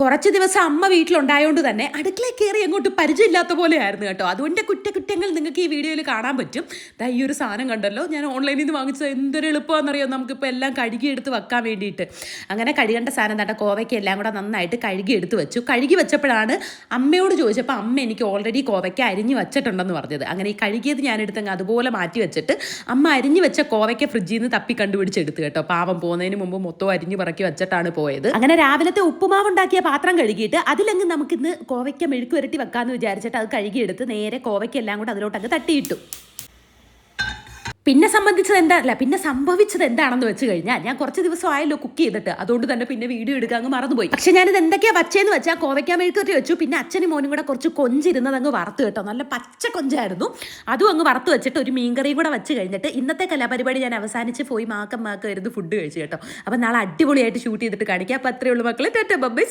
കുറച്ച് ദിവസം അമ്മ വീട്ടിലുണ്ടായതുകൊണ്ട് തന്നെ അടുക്കളയിൽ കയറി അങ്ങോട്ട് പരിചയമില്ലാത്ത പോലെയായിരുന്നു കേട്ടോ. അതുകൊണ്ട് കുറ്റങ്ങൾ നിങ്ങൾക്ക് ഈ വീഡിയോയിൽ കാണാൻ പറ്റും. ദാ ഈ ഒരു സാധനം കണ്ടല്ലോ, ഞാൻ ഓൺലൈനിൽ നിന്ന് വാങ്ങിച്ചത് എന്തൊരു എളുപ്പമാണെന്നറിയോ നമുക്കിപ്പോൾ എല്ലാം കഴുകിയെടുത്ത് വെക്കാൻ വേണ്ടിയിട്ട്. അങ്ങനെ കഴുകേണ്ട സാധനം തട്ട കോവയ്ക്ക് എല്ലാം കൂടെ നന്നായിട്ട് കഴുകിയെടുത്ത് വെച്ചു. കഴുകി വെച്ചപ്പോഴാണ് അമ്മയോട് ചോദിച്ചപ്പോൾ അമ്മ എനിക്ക് ഓൾറെഡി കോവയ്ക്ക അരിഞ്ഞ് വെച്ചിട്ടുണ്ടെന്ന് പറഞ്ഞത്. അങ്ങനെ ഈ കഴുകിയത് ഞാനെടുത്തങ്ങ് അതുപോലെ മാറ്റി വെച്ചിട്ട് അമ്മ അരിഞ്ഞ് വെച്ച കോവയ്ക്ക ഫ്രിഡ്ജിൽ നിന്ന് തപ്പി കണ്ടുപിടിച്ചെടുത്ത് കേട്ടോ. പാവം പോകുന്നതിന് മുമ്പ് മൊത്തം അരിഞ്ഞ് പറക്കി വെച്ചിട്ടാണ് പോയത്. അങ്ങനെ രാവിലത്തെ ഉപ്പുമാവ് ഉണ്ടാക്കിയ പാത്രം കഴുകിയിട്ട് അതിലങ്ങ് നമുക്കിന്ന് കോവയ്ക്ക മെഴുക്ക് വരട്ടി വെക്കാമെന്ന് വിചാരിച്ചിട്ട് അത് കഴുകിയെടുത്ത് നേരെ കോവയ്ക്ക എല്ലാം കൂടെ അതിലോട്ടങ്ങ് തട്ടിയിട്ടു. പിന്നെ സംഭവിച്ചത് എന്താണെന്ന് വെച്ച് കഴിഞ്ഞാൽ ഞാൻ കുറച്ച് ദിവസമായല്ലോ കുക്ക് ചെയ്തിട്ട്, അതുകൊണ്ട് തന്നെ പിന്നെ വീഡിയോ എടുക്കാൻ അങ്ങ് മറന്നുപോയി. പക്ഷെ ഞാനിത് എന്തൊക്കെയാ വച്ചേന്ന് വെച്ചാൽ കോവയ്ക്കാൻ മെഴുക്കുവരട്ടി വെച്ചു. പിന്നെ അച്ഛനും മോനും കൂടെ കുറച്ച് കൊഞ്ചിരുന്നത് അങ്ങ് വറുത്ത് കേട്ടോ, നല്ല പച്ച കൊഞ്ചായിരുന്നു. അതും അങ്ങ് വറുത്ത് വെച്ചിട്ട് ഒരു മീൻകറിയും കൂടെ വെച്ച് കഴിഞ്ഞിട്ട് ഇന്നത്തെ കലാപരിപാടി ഞാൻ അവസാനിച്ച് പോയി മാക്കം വരുന്നു ഫുഡ് കഴിച്ചു കേട്ടോ. അപ്പം നാളെ അടിപൊളിയായിട്ട് ഷൂട്ട് ചെയ്തിട്ട് കാണിക്കാം. അപ്പം അത്രയേ ഉള്ളൂ മക്കളെ. Tata bye.